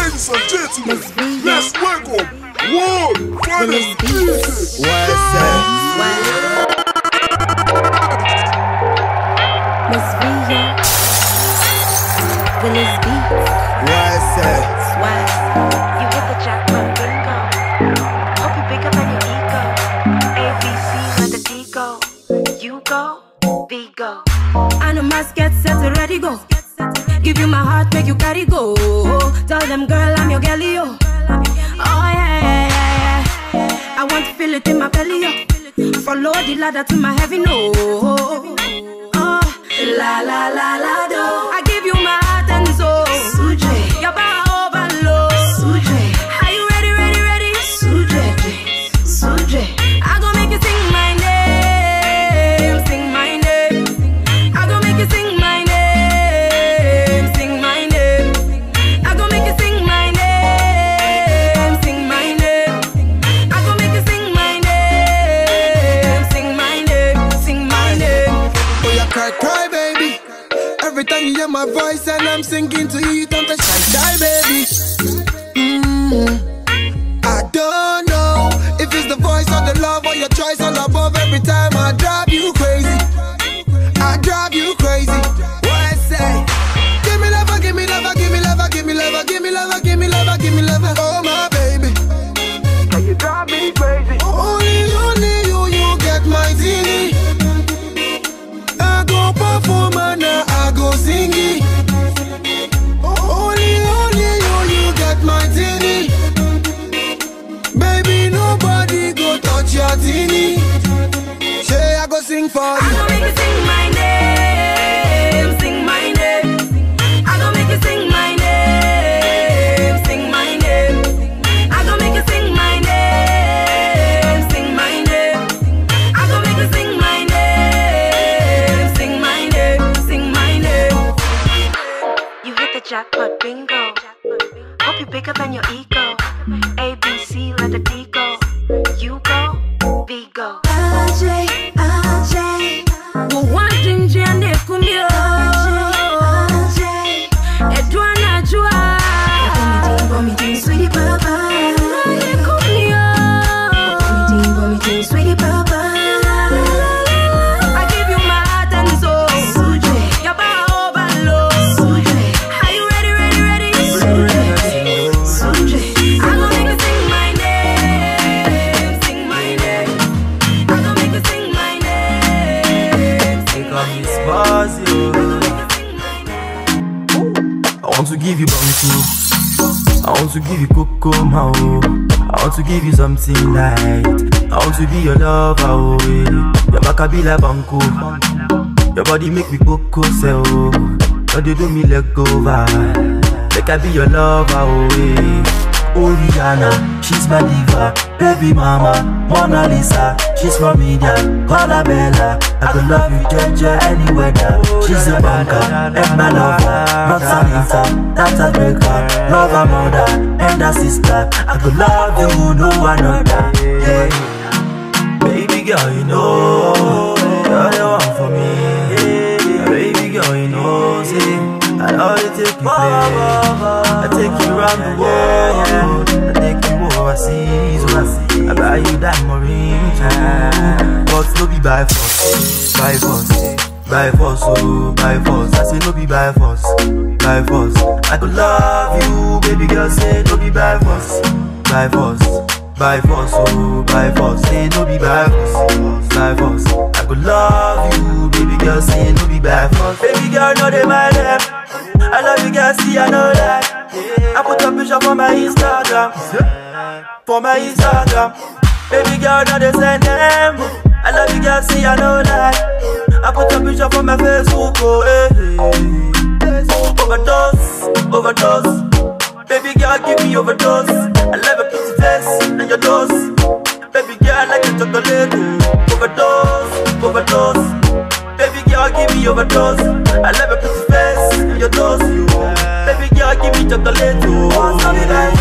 Ladies and gentlemen, let's welcome World Finest DJ. Miss Villa, Willis Beats. Swag. You hit the jackpot bingo. Hope you pick up on your ego. ABC, let the D go. You go, V go. And I must get set to ready go. Give you my heart, make you carry go. Tell them, girl, I'm your girlie, yo. Oh yeah. I want to feel it in my belly, yo. Follow the ladder to my heaven, no. Oh, la la la la do. I give you my heart and soul. Suje, your power overload. Suje, are you ready? Suje. I gon' make you sing my name, sing my name. I gon' make you sing my name, sing my name. I gon' make you sing my name, sing my name. I gon' make you sing my name, sing my name, sing my name. Oh, you cry, baby. Every time you hear my voice and I'm singing to you, don't touch shy, baby. I don't know if it's the voice or the love or your choice all above. Every time I drive you crazy. What I say? Give me love, give me love, give me love, give me love, give me love, give me love, give me love. Oh my baby, you drive me crazy. Only you get my teeny. I go perform and I go sing it. Only you get my teeny. Baby, nobody go touch your teeny. Say I go sing for you. I gon' make you sing my name, sing my name. I gon' make you sing my name, sing my name. I gon' make you sing my name, sing my name. I gon' make you sing my name, sing my name, sing my name. You hit the jackpot bingo. Hope you pick up on your ego. ABC, let the D go. You go, V go. Ajay, one dream and kumio. Ajay, Edwana jua. Vomiting, sweetie papa. Kumio. Vomiting, sweetie papa. I give you my heart and soul. Suje, your power overload. Suje, are you ready? Suje, I gon' make you sing my name, sing my name. I gon' make you sing my name. Take on this buzz, yo. I want to give you bamboo. I want to give you cocoa, mao. I want to give you something light. I want to be your lover, oh, yeah. Your back be like banco. Your body make me cocoa, so but you do me let go, like I be your lover, oh, yeah. Oh, Rihanna, she's my diva. Baby mama, Mona Lisa, she's from India. Call her Bella. I could love you, Georgia, any weather. She's a banker, and my lover. Not Sanita, that's a breaker. Love her mother, and her sister. I could love you, no another. Yeah. Baby girl, you know you're the one for me. Yeah. Baby girl, you know, see, I love you, take you there. I take you around the world. I take you overseas. I buy you that marine too. But no be by force, by force, oh, by force. I say no be by force, by force. I could love you, baby girl, say no be by force, by force, oh, by force. Say no be by force, by force. I could love you, baby girl, say no be by force. Baby girl, know they my left. I love you, girl, see I know that. I put a picture for my Instagram, Baby girl, know they send them. I love you, girl, see I know that. I put a picture for my Facebook, oh, Overdose. Baby girl, give me overdose. I love your pretty face and your nose. Baby girl, I like your chocolate. Overdose. Baby girl, give me overdose. I love your pretty face and your nose. Baby girl, give me chocolate. Tell me by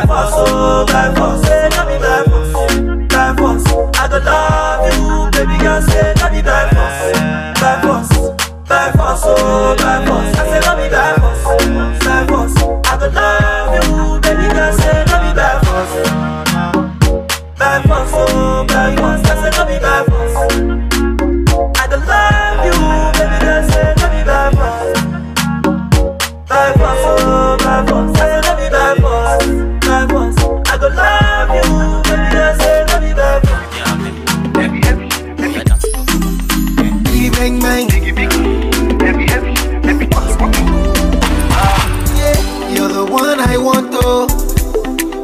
force, oh, by force. Say tell me by force. I could love you, baby girl. Say tell me by force, oh, by force. I say love me by force. go love you, baby girl, say no be bad force. Bad force, oh, bad force, I say no be bad force. I go love you, baby girl, say no be bad force. Bad force, oh, bad force, I say no be bad force. Bad force, I go love you, baby girl, say no be bad force. Bang bang, yeah, you're the one I want to.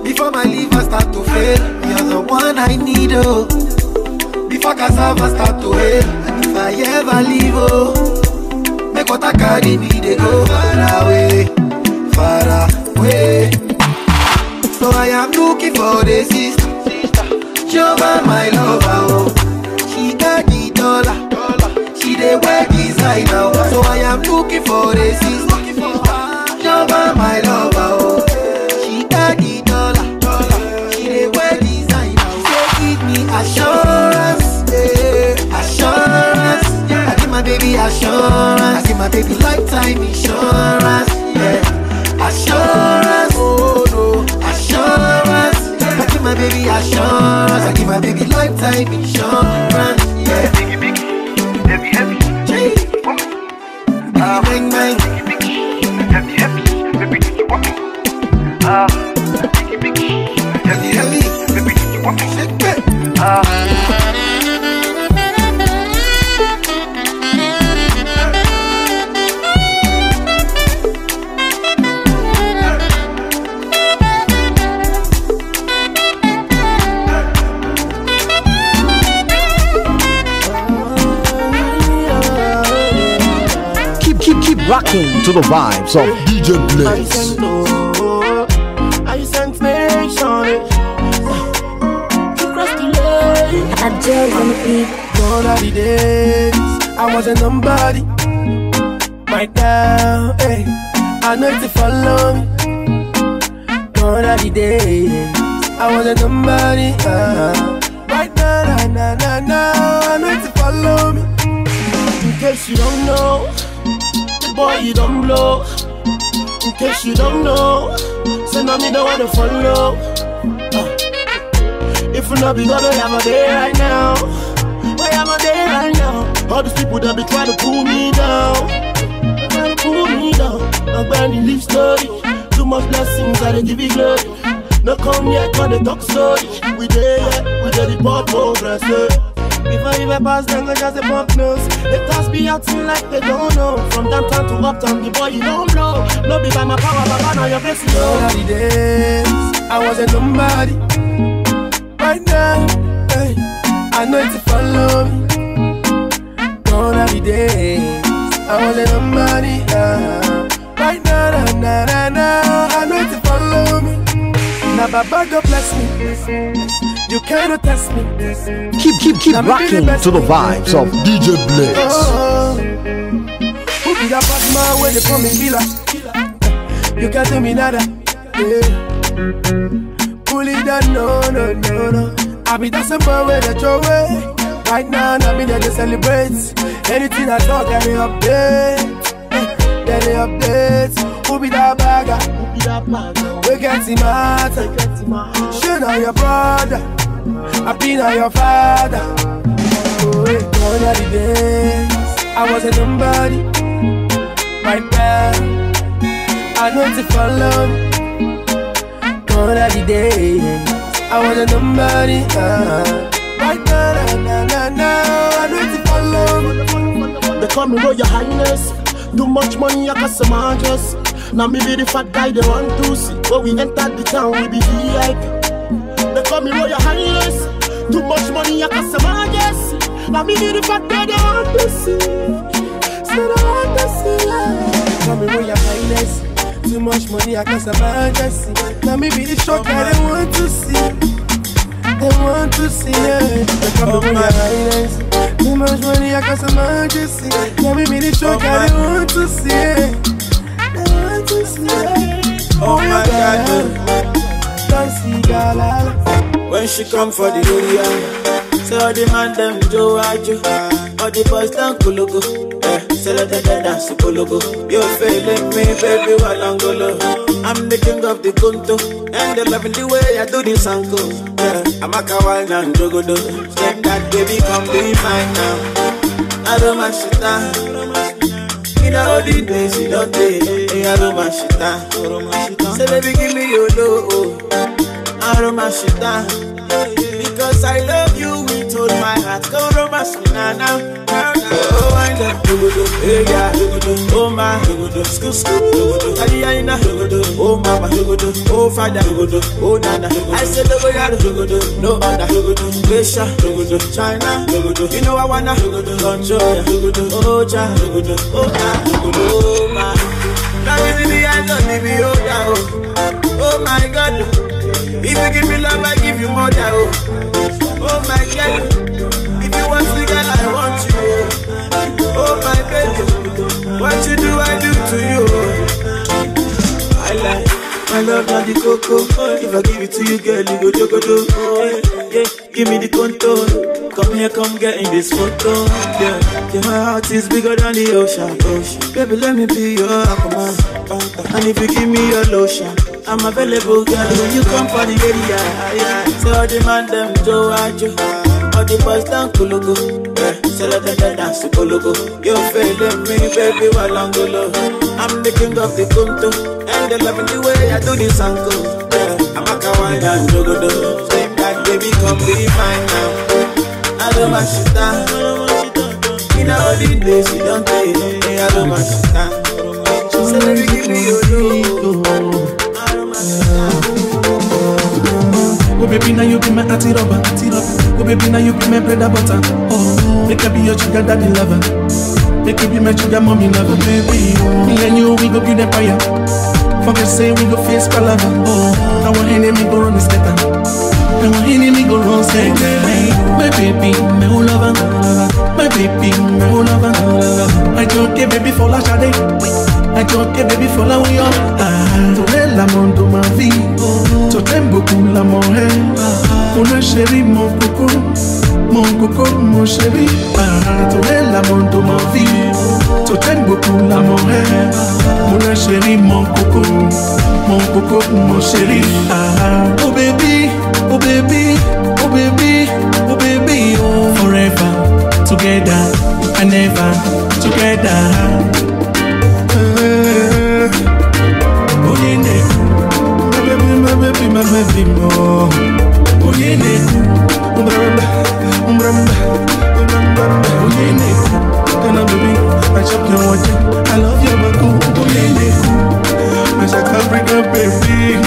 Before my liver start to fail, you're the one I need oh. Before cassava start to hail, and if I ever leave oh, make what I carry me they go far away, far away. So I am looking for the sister, Jehovah my lover oh. She got the dollar. She dey wear designer, so I am looking for a sister. Jehovah my lover, oh. She got the dollar. She dey wear designer, so give me assurance, yeah. Assurance, yeah. I give my baby assurance. I give my baby lifetime insurance, yeah. Assurance, oh no, assurance. I give my baby assurance. I give my baby lifetime insurance, yeah. Heavy, heavy, bang bang, heavy, heavy, baby, do you want me? Heavy, heavy, baby, do you want me? shake it. Keep rocking to the vibes of DJ Blaze. I sent nation. I just wanna be. Gone are the days I wasn't somebody. Right now, hey, I know to follow me. Gone are the days I wasn't somebody. Right now, I know to follow me. In case you don't know, boy, you don't blow. In case you don't know, say no, me don't wanna follow. If you not be gonna have a day right now, why am I there right now? All these people that be trying to pull me down, trying to pull me down. I'm going to live story. Too much blessings, I don't give you glory. No come yet, but they talk story. We there, we there, the pop progress, yeah. Before you pass them, I just a pump nose. They toss me out like they don't know. From downtown to uptown, the boy you don't blow. No be by my power, but now you're blessing. All of the days I wasn't somebody. Right now, hey, I know to follow me. All of the days I wasn't somebody. Right now, I know to follow me. Now Baba God bless me. You cannot test me. Keep rocking to the vibes of DJ Blaze. Who be that bad man when they call me killer? You can't do me nada. Pull it down, no. I be that simple way that you're way. Right now, I mean that they celebrate. Anything I talk, I they update. Then they update. Who be that bagger? We get him out. She know your brother. I be now your father. Oh, gone are the days I wasn't somebody. Right now, I know to follow me. Gone are the days I wasn't somebody. Right now, I know to follow me. They call me Royal Highness. Too much money, I got some address. Now me be the fat guy they want to see. When we enter the town, we be VIP. They call me Royal Highness. Too much money, I got some address. Now me be the fat guy they want to see. Say they want to see. They call me Royal Highness. Too much money, I got some address. Now me be the short guy they want to see. They want to see it. They call me Royal Highness. Too much money, I got some address. Now me be the short guy they want to see it. Oh my God, when she come for the area, say all the man them Joe Ajo, all the boys down Kulugu. Sell it and dance to Pologo. You're failing me, baby, Walangolo. I'm the king of the Kunto, and they're loving the way I do this uncle. Yeah, I'm a kawaii and jogodo. Same that baby, come be mine now. I don't mind shit down. In all the days you don't take, I don't mind shit down. Say baby, give me your love. I don't mind shit down. Because I love you with all my heart. Go romance me now. Oh, I love you, hey yeah, oh my, school, Aliana, oh mama, oh father, oh nana. I said no other, Russia, China, you know I wanna control, oh cha, oh my. Now is in the eyes of the oh my God. If you give me love, I give you more than oh my God. If you want me, girl, I want you. Oh my baby, what you do, I do to you. I like my love, not the cocoa. If I give it to you, girl, you go jogodo. Oh yeah, give me the contour. Come here, come get in this photo. Yeah, my heart is bigger than the ocean. Baby, let me be your aquaman. And if you give me your lotion, I'm available, girl, when you come for the area. Yeah, so all the man them Joe, all the boys down Kulugu. Yeah, so let them dance to Kulugu. You're failing me, baby, Walangolo. I'm the king of the Kunto, and they're loving the way I do this uncle. Yeah, I'm a kawaii and jogodo. Same that baby, come be mine now. I don't mind shit down. In all the days you don't take, I don't mind shit down. So let me give me your love. Oh baby, now you be my auntie rubber. Oh baby, now you be my bread and butter. Oh, make I be your sugar daddy lover. Make you be my sugar mommy lover, baby. Me and you, we go build empire. Forget say we go face palava. Oh, I want enemy go run this better. I want enemy go run second. My baby, my whole lover. My baby, my whole lover. I don't care baby for la shade. I don't care baby for la we are. Tu es l'amour de ma vie. Tu t'aimes beaucoup l'amour. Mon chéri, mon coco, mon chéri. Tu es l'amour de ma vie. Tu t'aimes beaucoup l'amour. Mon chéri, mon coco, mon chéri. Oh baby, oh baby, oh baby, oh baby, oh forever together and never together. Oh yeah, my baby, more. Oh yeah, umbrella. Oh yeah, and I'm baby, I chop your water. I love you, but oh yeah, my shaka break up, baby.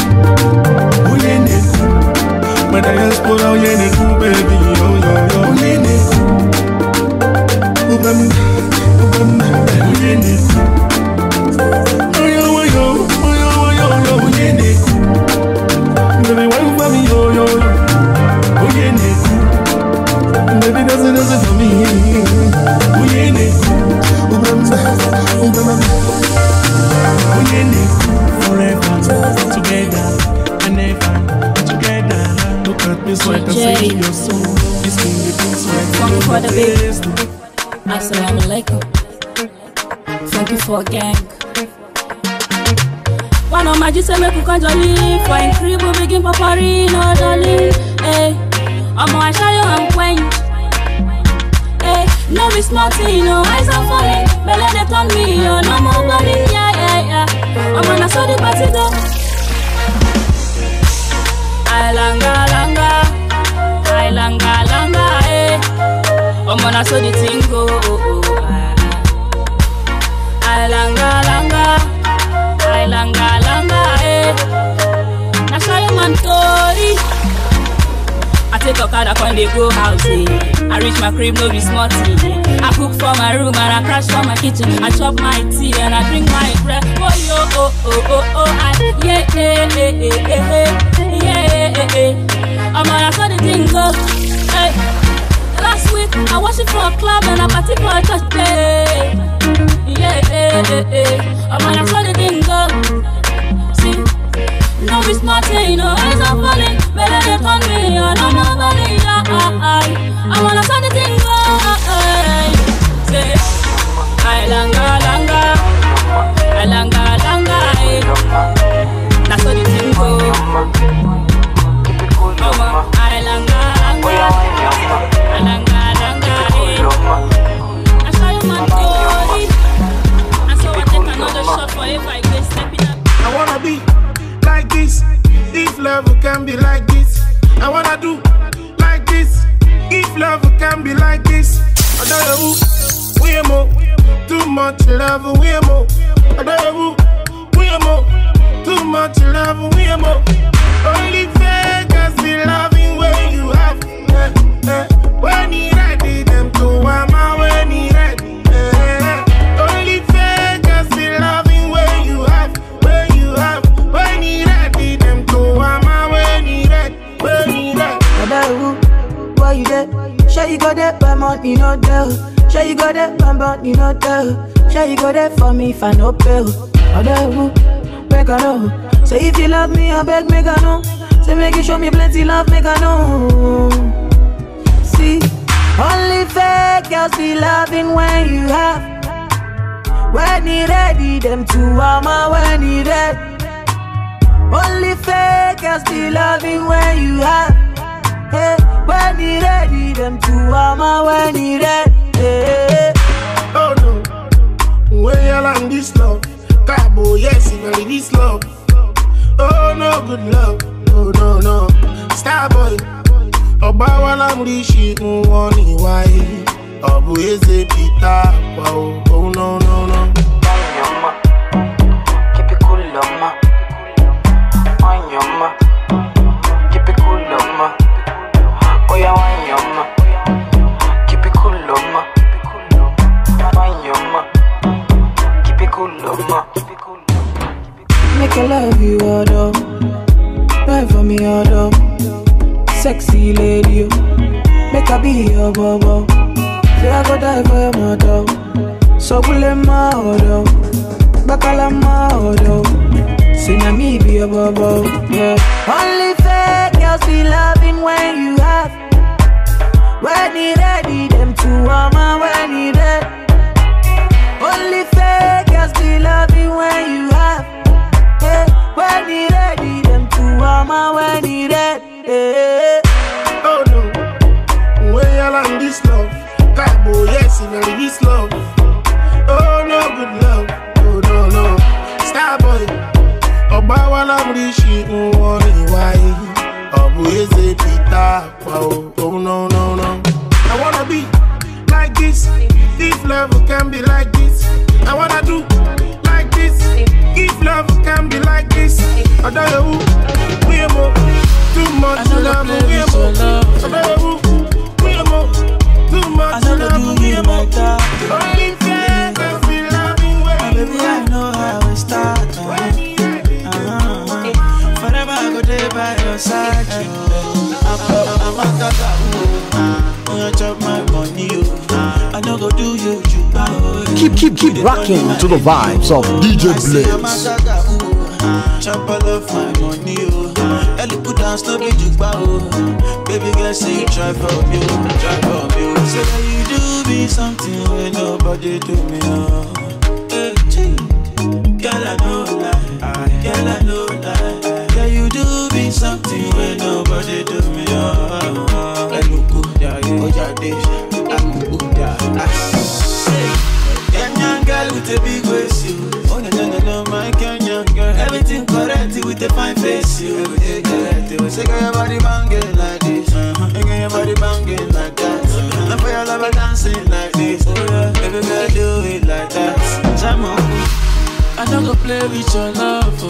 Oh yeah, my diaspora, oh yeah, baby, oh for the beat. Assalamu alaikum. Funky for gang. One of my just say make you can jolly. For in crib we begin papari no darling. Hey, I'm gonna show you I'm queen. Hey, no be smarty, no eyes are falling. Belly they turn me on, no more body. Yeah. I'm gonna show the party go. I langa, eh. I'm gonna show the thing go. I langa, eh. Now show you man story. I take a car when they go house, eh. I reach my crib, no be smarty. I cook for my room and I crash for my kitchen. I chop my tea and I drink my bread. Oh yo, I'm gonna show the thing go. Hey. Last week I watched it for a club and a party for a church play. I'm gonna show the thing go. See, no be smarty, no eyes are falling. Better they turn me on, no more body. I'm gonna show the thing go. Say, I can be like this, I wanna do like this. If love can be like this, I don't know. We more, too much love. We more, I don't know. We more, too much love. We more. Only fakers be loving when you have. When he ready, them to mama when he ready. Only fakers be loving when you have. When you have. When he ready, them to mama when he ready. When he ready. Why you there? Sure you got that by money, no tell. Sure you got that by money, no tell. Sure you got that for me if I no pay. Other make I know. Say if you love me, I beg make I know. Say make you show me plenty love, make I know. See, only fake girls be loving when you have. When he ready, them two mama when he ready. Only fake girls be loving when you have. Hey, when he ready, them two mama when he ready. Hey. Oh no, when you land this love, Cabo, yes, you really this love. Oh no, good love. Oh no, no, Starboy. Obawa mrishi mwani wai. Obu eze pita. Wow. Oh no, no, no. Wanyama, keep it cool, ma. Wanyama, keep it cool, ma. Oya wanyama, keep it cool, ma. Wanyama, keep it cool, ma. Make I love you, although. Ride for me, although. Sexy lady, make I be your bobo. Say I go die for your mother. So pull in my auto, Bacala my auto. Say na me be your bobo, yeah. Only fake girls be loving when you have. When he ready, them two mama when he ready. Only fake girls be loving when you have. Hey, when he ready, them two mama when he ready. Hey. Oh no, when you land this love, Cabo, yes, you really this love. Oh no, good love. Oh no, no, Starboy. Obawa mrishi mwani wai. Obu eze pita. Wow. Oh no, no, no. I wanna be like this. If love can be like this, I wanna do like this. If love can be like this, I don't know. We more, too much love. We more, I don't know. We more, too much love. We more. Only fakers be loving when baby, I know how it starts. Forever I go there by your side. I'm a tata. You chop my money. I no go do you. Keep rocking to the vibes of DJ Blaze. Chop all of my money. Ellie put down slow me jukba. Baby girl say you try for me. Say that you do me something when nobody do me. Girl I know lie. Girl I know lie. Yeah, you do me something when nobody do me. Kenyan girl with a big waist, you. Oh no, my Kenyan girl. Everything correct with a fine face, you. Everything correct, you. Say girl, your body banging like this. Girl, your body banging like that. And for your lover dancing like this. Baby girl, do it like that. Jamo, I don't go play with your love.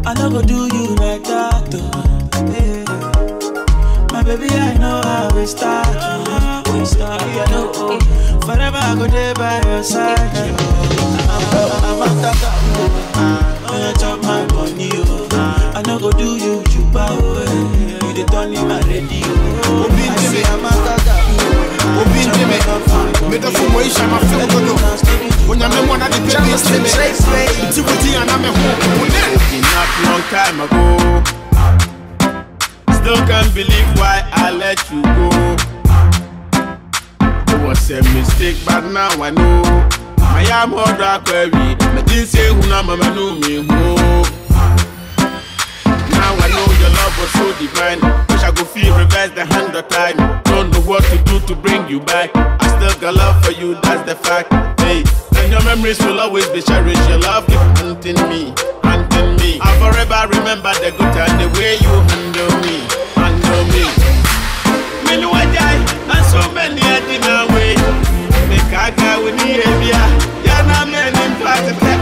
I don't go do you like that. Yeah. My baby, I know how we start. I know. Forever I go there by your side. I'm a tata. You chop my money. I no go do you juba. You the turn in my radio. I'm a tata. Me the fumo isha ma feel good. When you me wanna the baby it's me. And I'm a home. Not long time ago. Still can't believe why I let you go. It was a mistake, but now I know. I am more dark query. I didn't say who na mama know me who. Now I know your love was so divine. Wish I could feel reverse the 100 times. Don't know what to do to bring you back. I still got love for you, that's the fact. Hey, and your memories will always be cherished. Your love keep haunting me. in me. I forever remember the good and the way you handle me. Me know I die, and so many I didn't wait. Make a guy with me, yeah, na men in part of that.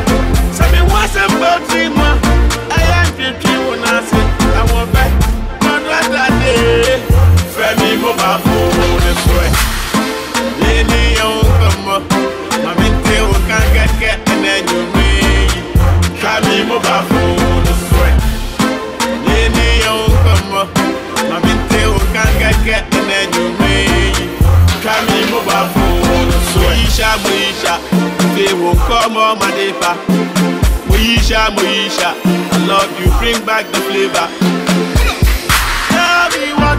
So me once about 3 months, I am 50 when I say I want back. Not that day, Femi mobile phone is way. Lady, you come up, my mente can't get, and then you may. Try me mobile phone is way. Lady, you come up, my mente can't get, and then you may. Try me mobile phone is way. Moisha, they won't come on my neighbor. Moisha, I love you, bring back the flavor. Tell me what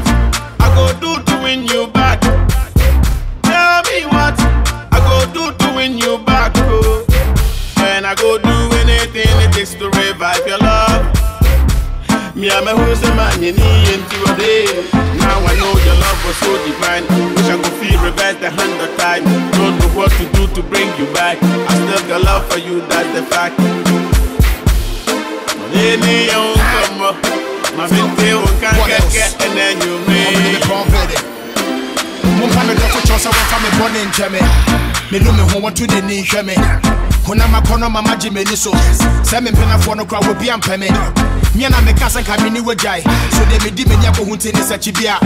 I go do to win you back. Tell me what I go do to win you back. Oh. And I go do anything it takes to revive your love. Me and my who's the man you need into a day. Now I know your love was so divine. Wish I could feel reverse the 100 times. Don't know what to do to bring you back. I still got love for you, that's the fact. Lady, you come up. My mente can't get, and then you may. Mumpana da for chosa wa me born in Jeme. Me no me ho want to the ni hweme. Hona makono mama Jeme ni so. Se me pena for no kwa wo bia mpeme. Me na me kasa ka me ni wajai. So de me di me nya ko hunti ni sa chibia.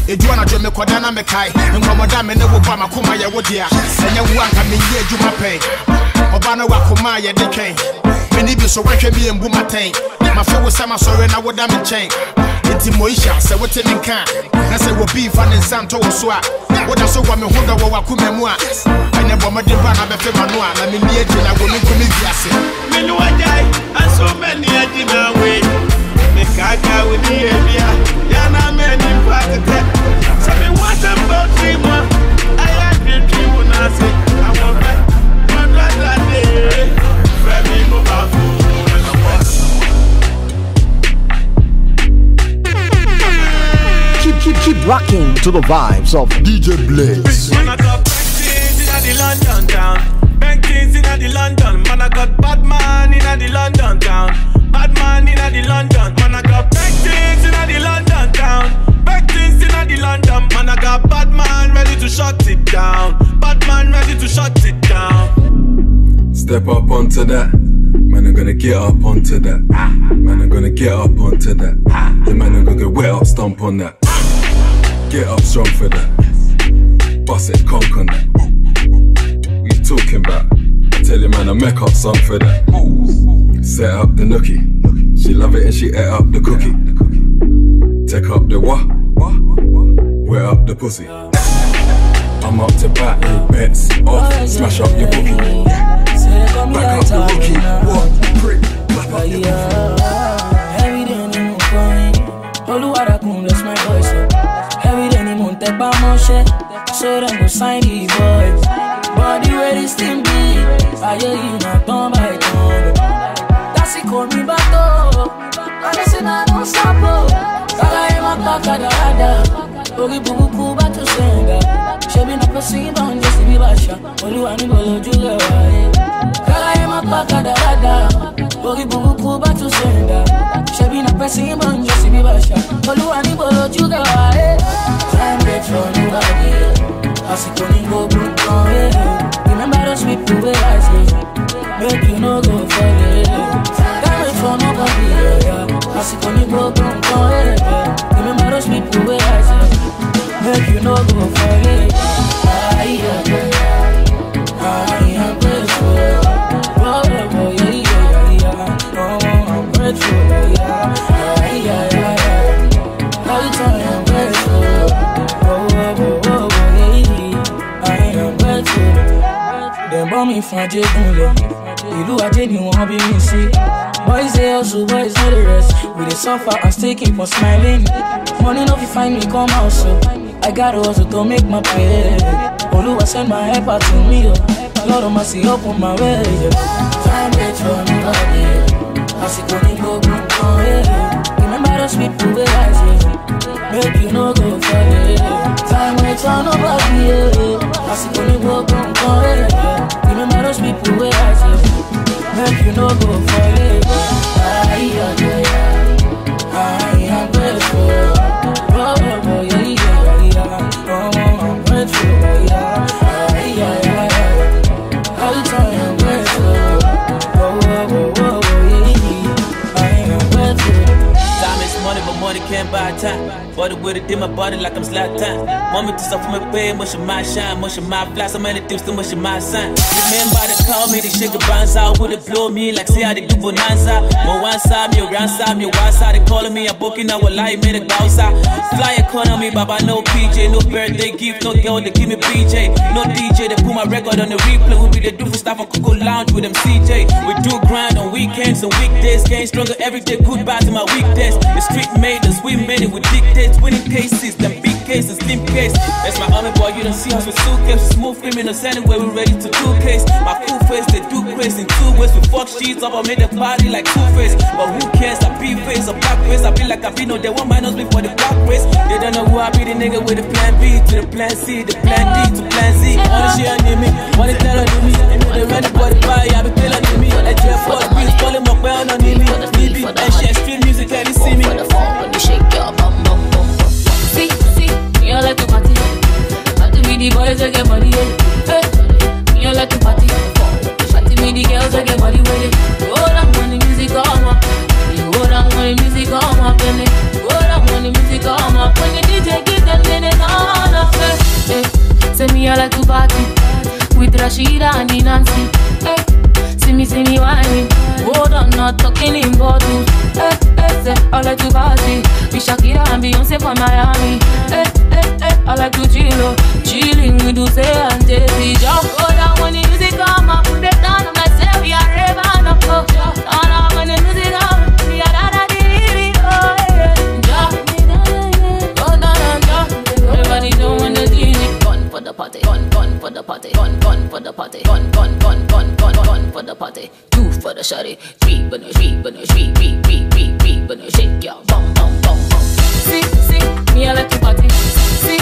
Eju ana jo me koda na me kai. Nkomoda me ne wo ba makoma ye wo dia. Enya wo anka me ye ejuma pe. Oba na wa koma ye de twen. Me ni bi so wahwe bi embu maten. Ma fe wo sama sore na wo da me chen. Enti Moisha se wote me kan. Na se wo bi fa ne santo wo so a. Wo da so wa me hodo wo wakoma mu a. Ene bo mo de ba na be fe manu a. Na me ni eji na go me ko me wiase. Me no ajai and so many eji na we. Me kaka we ni ebia. Ya na me ni part. So me want about 3 months. I am 50 when I say I want back. Not that day. Femi mobile phone. Keep rocking to the vibes of DJ Blaze. Man, I got back things in the London town. Back things in the London. Man, I got bad man in the London town. Bad man in the London. Man, I got back things in the London town. Back things in the London. Man, I got bad man ready to shut it down. Bad man ready to shut it down. Step up onto that. Man, I'm gonna get up onto that. Man, I'm gonna get up onto that. The man, I'm gonna get wet up, stomp on that. Get up strong for that. Bust it, conk on that. What you talking about? I tell you, man, I make up song for that. Set up the nookie. She love it and she ate up the cookie. Take up the what? Wet up the pussy. I'm up to bat, bets off, smash up your bookie. Back up the rookie. What? Prick. Clap up your Every day ni mo kọrin, Olúwa dákun bless my voice up. Every day ni mo tẹ pa mọ́ṣẹ́, so dem go sign the boys. Body where this thing be, ayé yìí na tán by tán. Tásìkò mi bá tó, àdéṣe náà ló ń sábò. Kára ẹ̀ máa pa kàdàràdà, orí burúkú bá tó sẹ̀ǹgà. Ṣebí na pẹ̀sìn bá ń jẹ́ síbí bàṣà, Olúwa níbo lójú rẹ̀ wáyé. Kára ẹ̀ máa pa kàdàràdà, orí burúkú bá tó sẹ̀ǹgà. Ṣebí na pẹ̀sìn bá ń jẹ́ síbí bàṣà, Olúwa níbo lójú rẹ̀ wáyé. Time wait for nobody, àsìkò ní gbogbo nǹkan. Remember those people wey I say, make you no go fall it. Time wait for nobody, àsìkò ní gbogbo nǹkan. Remember those people wey I say, make you no go fall it. I am grateful. Oh, I'm grateful. Every time I'm grateful. Dem born me from Ajegunle, ìlú Ajé ni wọ́n bí mi sí. Boys dey hustle, boys know the rest. We dey suffer and still keep on smiling. Money no fit find me come out so I gotta hustle to make my pay. Olúwa send my helper to me, Lord of mercy open my way. Time wait for nobody, àsìkò ní gbogbo nǹkan. Remember those people wey I say, make you no go fall it. Time wait for nobody, àsìkò ní gbogbo nǹkan. Remember those people wey I say, make you no go fall it. time. Body with it, in my body like I'm Zlatan. Moment to stuff from my pay, much of my shine, much of my fly, so many things too much of my sign. Remember they call me, they shake the bands out, would it blow me like say how they do bonanza. More one side, me around side, me one side, they calling me, I'm booking out a lie, made a gausa. Fly economy, baba, no PJ, no birthday gift, no girl, they give me BJ. No DJ, they put my record on the replay, we be the do for stuff on Coco Lounge with them CJ. We do grind on weekends and weekdays, getting stronger every day, goodbye to my weekdays. The street made us, we made it with dictates, winning cases, them big cases, slim case. That's my army boy, you don't see us with suitcases, smooth criminals anyway, we ready to do case. My cool face, they do crazy in 2 ways. We fuck sheets up, I made a party like Two-Face. But who cares, I be face or black face, I be like I be no, they want minus me for the black race. They don't know who I be, the nigga with the plan B to the plan C, the plan D to plan Z. Wanna share on me, wanna tell on me, and they ready for the party, I be telling me. I just for the beats, calling my bell on me, me, and share street music, can you see me? For the phone, when you shake your bum, bum, bum, bum. See, me I like to party. Party with the boys, I get money, hey. Me I like to party. Party with the girls, I get money with it. Go down when the music come up. You go down when the music come up, and it. Go down when the music come up. When the DJ give them, then they turn up, hey. Say me I like to party with Rashida and the Nancy, hey. See me whining. Hold on, not talking in bottles. Say, I like to party with Shakira and Beyonce from Miami. I like to chilling with Dulce and Jay-Z. Just go down when the music come up. Put it down, I'm like, say we are raving up. Turn up when the music come up. We are da-da-dee-dee-dee, oh yeah. Go down and jump. Everybody doing the DJ. Gun for the party, gun for the party, gun for the party, gun for the party. 2 for the shawty, 3 for the 3 for the 3 for the shake your bum bum bum bum. See, me I like to party. See,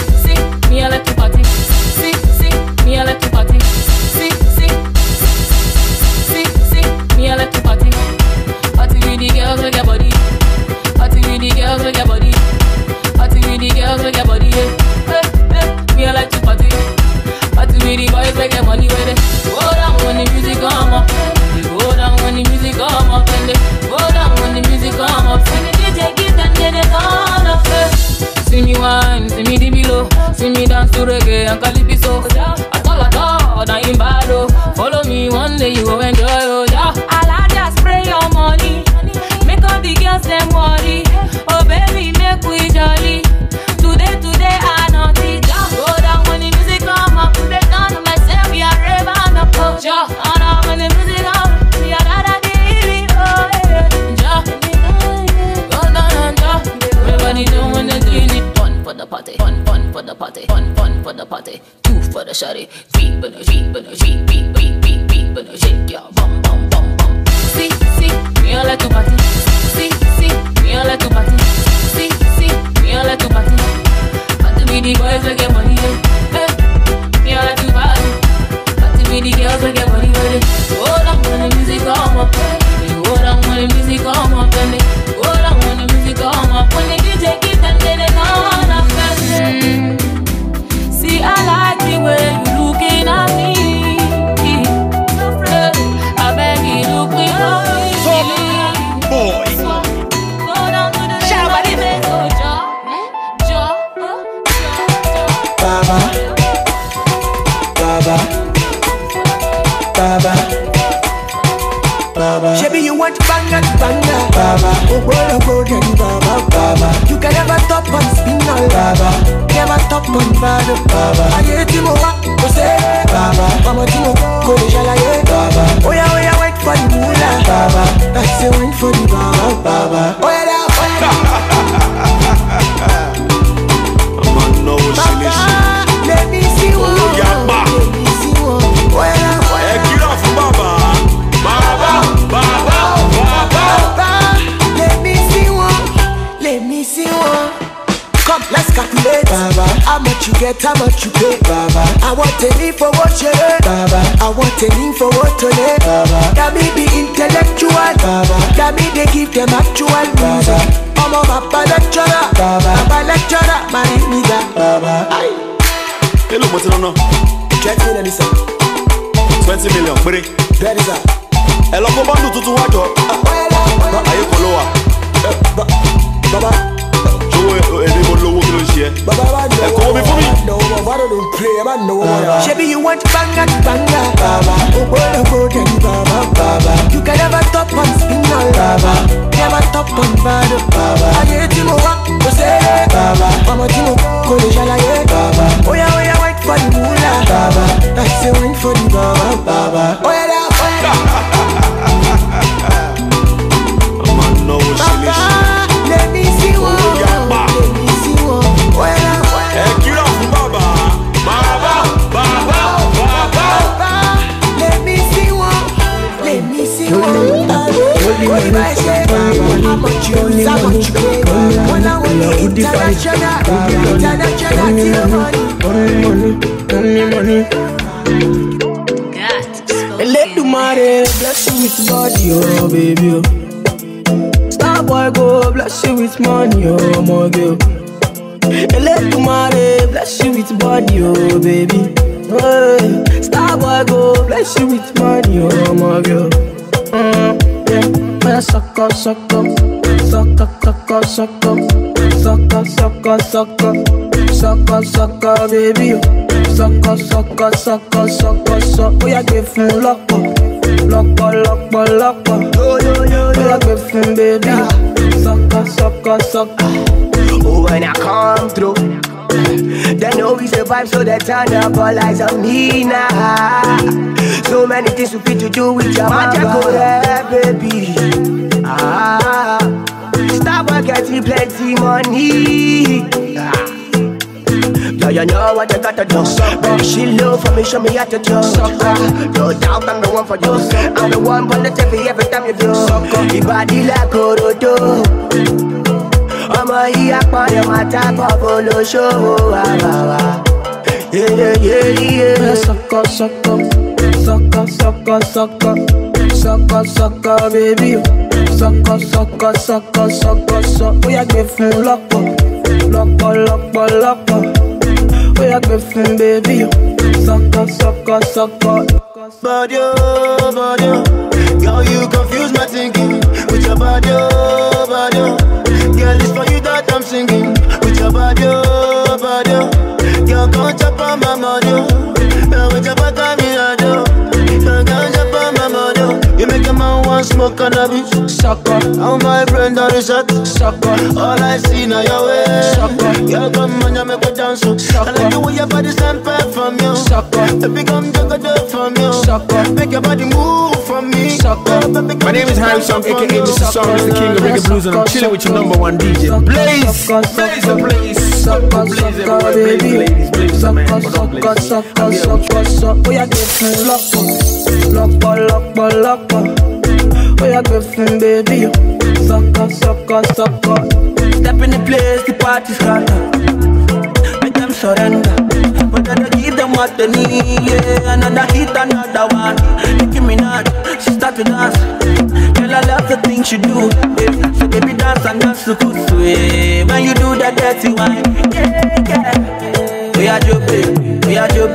me I like to party. See, me I like to party. See, me I like to party. Party with the girls with your body. Party with the girls with your body. Party with the girls with your body. Me I like to party. Party with the boys with your money with it. Go down when the music come up. Go down when the music come up, and they go down when the music come up. See the DJ give them, then they turn up. See me wine, see me the below, see me dance to reggae and calypso. At all, now in bado. Follow me one day, you go enjoy, oh yeah. I'll just spray your money, make all the girls them worry. Oh baby, make we jolly. Today I know it. Go down when the music come up, put it down on myself, we are raving up. Ja, when the music come up, we are da-da-dee-dee, oh yeah. Ja, go down and ja, everybody doing the DJ. Fun for the party, fun for the party, fun for the party. 2 for the shawty, 3 for the 3 for the shake your bum bum bum bum. See, me I like to party. See, me I like to party. See, me I like to party. Party with the boys we get money, hey. Me I like to party. Party with the girls we get money with it. Go down when the music come up. Go down when the music come up, and they go down when the music come up. When the DJ give them, then they turn up. See, I like the way you looking at me. I beg you, look me up. Boy. Go down to the river, go Baba. Shebi you want banga, Baba. Oh boy, go get Baba. You can never stop on spin all Baba. Never stop on Baba. I get you more, go say Baba. Mama Timo, go to Jalaye Baba. Oh yeah, wait for the moolah Baba. I say wait for the Baba. Oh yeah, I'm no Baba, let me see one. Let me see one. Oh yeah, get off Baba. Let me see one. Come, let's calculate, Baba. How much you get, how much you pay, Baba. I want a name for what you heard, Baba. I want a name for what to lay, Baba. That me be intellectual, Baba. That me they give them actual, Baba. I'm a Baba lecturer, Baba. Baba lecturer, my nigga, Baba. Hello, what's it on now? 20 million, 20 million, buddy. That is that. Hello, go back to what? Are you follower? Baba. Show Shabby, you want banga, baba. Oh, baba. You can never top on spinal, baba. Never top on baba. I get you more, you say, baba. Mama, you know, go to Jalaye, baba. Oh yeah, wait for the moolah, baba. I say, wait for the baba. Oh yeah, let me see what. Let the money bless you with body, oh baby. Star boy go bless you with money, oh my girl. Let the money bless you with body, oh baby. Hey, star boy go bless you with money, oh my girl. Yeah, suck up, baby. Suck up. Oh yeah, give me lock up. Oh yeah, give me baby. Suck up. Oh, when I come through, they know we survive, so they turn up all eyes on me now. So many things we fit to do with your magical baby. Stop getting plenty money. Yeah, you know what I gotta do. Baby, she love for me, show me how to do. No doubt I'm the one for you. I'm the one on the TV every time you do. Your body like Orodo. I'm a here for your matter, Pablo show. Yeah. Suck up, baby. Suck up. Oh yeah, give me lock up. Oh yeah, give me baby. Suck up. Body, girl, you confuse my thinking with your body. Girl, it's for you that I'm singing with your body. Girl, come chop on my money. With your back on me, I do. Girl, come chop on my money. You make a man want smoke cannabis. Sucker, how my friend on the shot. Sucker, all I see now your way. Sucker, girl, come on, you make me dance. Sucker, I like the way your body stand back from you. Sucker, baby, come juggle up from you. Sucker, make your body move from me. Sucker, baby, my name is Harry Song, aka Mr. Song, the king of reggae blues, and I'm chilling with your number one DJ. Blaze. Sucker, baby. Sucker. Oh yeah, give me lock up. Oh yeah, give me baby. Sucker. Step in the place, the party's scatter. Make them surrender, but I don't give them what they need. Yeah, another hit, another one. Nicki Minaj, she start to dance. Girl, I love the things you do. Yeah. So baby, dance and dance so good. When you do that dirty wine, yeah. We are your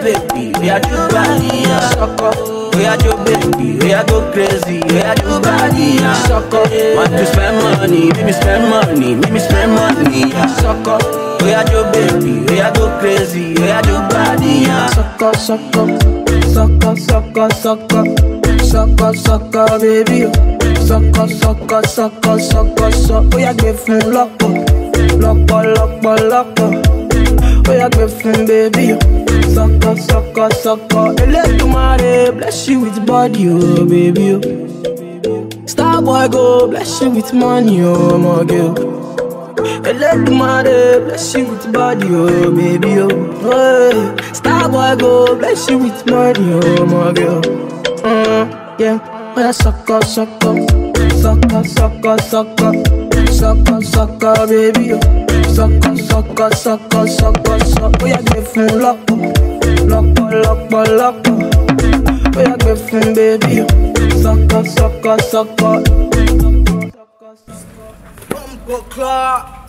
baby, we are your body, sucker. We are your baby, we are go crazy, we are your body, sucker. Want to spend money, make me spend money, sucker. We are your baby, we are go crazy, we are your body, sucker, baby. Sucker. Oh yeah, give me lock up. Oh yeah, give me baby. Sucker. Let the money bless you with body, oh baby. Star boy go bless you with money, oh my girl. Let the money bless you with body, oh baby, oh. Hey. Star boy go bless you with money, oh my girl. Yeah, oh yeah, sucker, baby. Sucker. Oh yeah, give me lock up. Oh yeah, give me baby. Sucker. Bumbo clock.